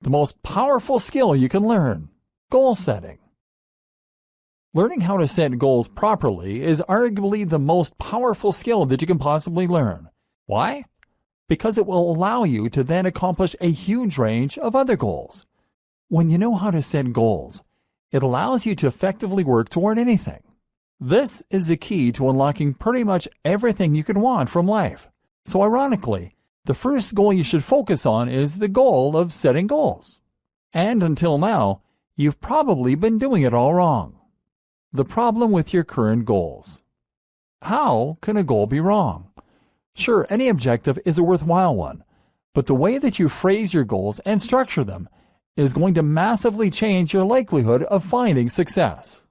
the most powerful skill you can learn: goal setting. Learning how to set goals properly is arguably the most powerful skill that you can possibly learn. Why? Because it will allow you to then accomplish a huge range of other goals. When you know how to set goals, it allows you to effectively work toward anything. This is the key to unlocking pretty much everything you could want from life. So ironically, the first goal you should focus on is the goal of setting goals. And until now, you've probably been doing it all wrong. The problem with your current goals. How can a goal be wrong? Sure, any objective is a worthwhile one, but the way that you phrase your goals and structure them is going to massively change your likelihood of finding success.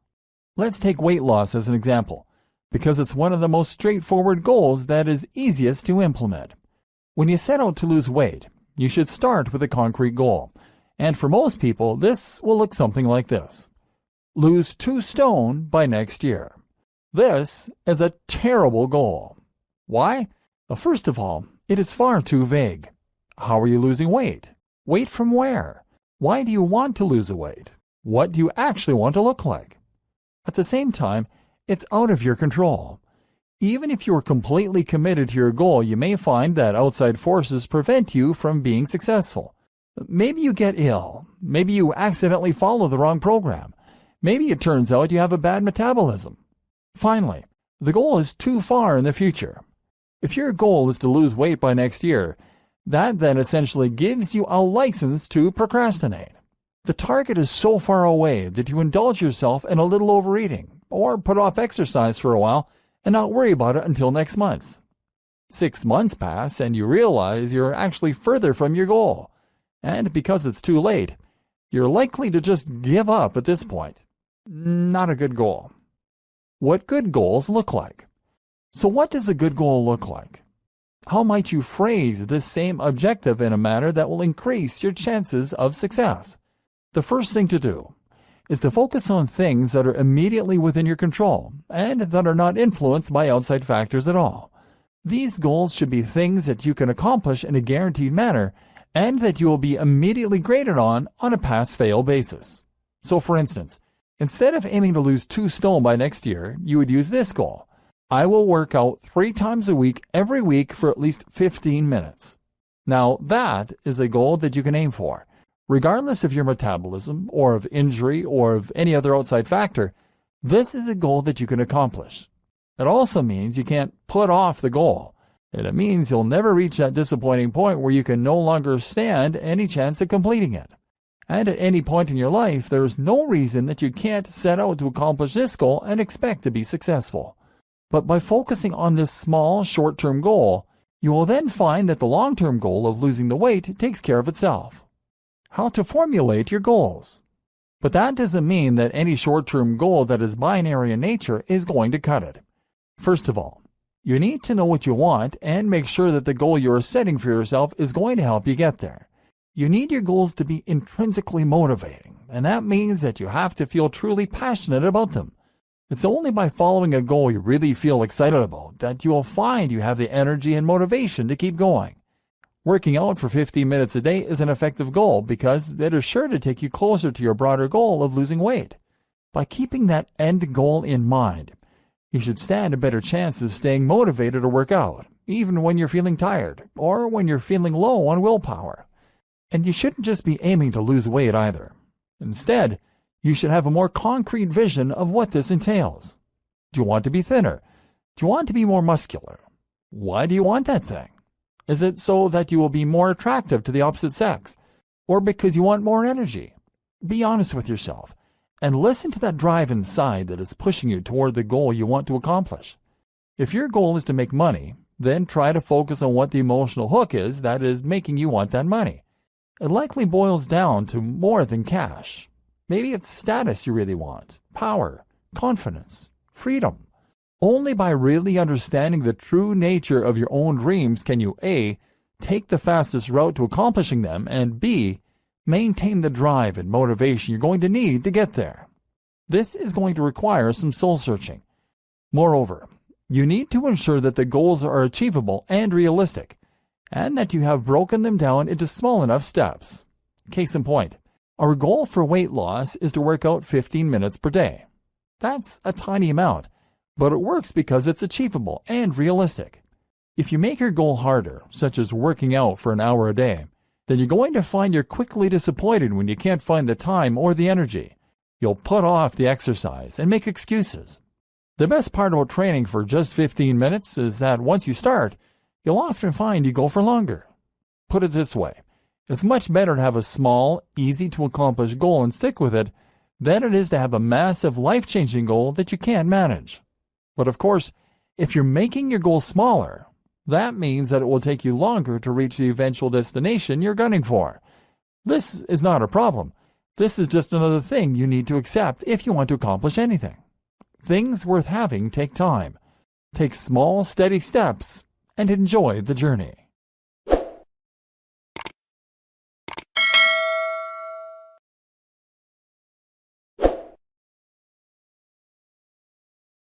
Let's take weight loss as an example, because it's one of the most straightforward goals that is easiest to implement. When you set out to lose weight, you should start with a concrete goal, and for most people, this will look something like this: lose 2 stone by next year. This is a terrible goal. Why? Well, first of all, it is far too vague. How are you losing weight? Weight from where? Why do you want to lose weight? What do you actually want to look like? At the same time, it's out of your control. Even if you are completely committed to your goal, you may find that outside forces prevent you from being successful. Maybe you get ill. Maybe you accidentally follow the wrong program. Maybe it turns out you have a bad metabolism. Finally, the goal is too far in the future. If your goal is to lose weight by next year, that then essentially gives you a license to procrastinate. The target is so far away that you indulge yourself in a little overeating, or put off exercise for a while and not worry about it until next month. 6 months pass and you realize you're actually further from your goal. And because it's too late, you're likely to just give up at this point. Not a good goal. What good goals look like? So what does a good goal look like? How might you phrase this same objective in a manner that will increase your chances of success? The first thing to do is to focus on things that are immediately within your control and that are not influenced by outside factors at all. These goals should be things that you can accomplish in a guaranteed manner and that you will be immediately graded on a pass-fail basis. So for instance, instead of aiming to lose 2 stone by next year, you would use this goal: I will work out 3 times a week every week for at least 15 minutes. Now that is a goal that you can aim for. Regardless of your metabolism, or of injury, or of any other outside factor, this is a goal that you can accomplish. It also means you can't put off the goal, and it means you'll never reach that disappointing point where you can no longer stand any chance of completing it. And at any point in your life, there is no reason that you can't set out to accomplish this goal and expect to be successful. But by focusing on this small, short-term goal, you will then find that the long-term goal of losing the weight takes care of itself. How to formulate your goals. But that doesn't mean that any short-term goal that is binary in nature is going to cut it. First of all, you need to know what you want and make sure that the goal you are setting for yourself is going to help you get there. You need your goals to be intrinsically motivating, and that means that you have to feel truly passionate about them. It's only by following a goal you really feel excited about that you will find you have the energy and motivation to keep going. Working out for 15 minutes a day is an effective goal because it is sure to take you closer to your broader goal of losing weight. By keeping that end goal in mind, you should stand a better chance of staying motivated to work out, even when you're feeling tired or when you're feeling low on willpower. And you shouldn't just be aiming to lose weight either. Instead, you should have a more concrete vision of what this entails. Do you want to be thinner? Do you want to be more muscular? Why do you want that thing? Is it so that you will be more attractive to the opposite sex? Or because you want more energy? Be honest with yourself and listen to that drive inside that is pushing you toward the goal you want to accomplish. If your goal is to make money, then try to focus on what the emotional hook is that is making you want that money. It likely boils down to more than cash. Maybe it's status you really want, power, confidence, freedom. Only by really understanding the true nature of your own dreams can you A, take the fastest route to accomplishing them, and B, maintain the drive and motivation you're going to need to get there. This is going to require some soul-searching. Moreover, you need to ensure that the goals are achievable and realistic, and that you have broken them down into small enough steps. Case in point, our goal for weight loss is to work out 15 minutes per day. That's a tiny amount, but it works because it's achievable and realistic. If you make your goal harder, such as working out for an hour a day, then you're going to find you're quickly disappointed when you can't find the time or the energy. You'll put off the exercise and make excuses. The best part about training for just 15 minutes is that once you start, you'll often find you go for longer. Put it this way, it's much better to have a small, easy-to-accomplish goal and stick with it than it is to have a massive, life-changing goal that you can't manage. But of course, if you're making your goal smaller, that means that it will take you longer to reach the eventual destination you're gunning for. This is not a problem. This is just another thing you need to accept if you want to accomplish anything. Things worth having take time. Take small, steady steps and enjoy the journey.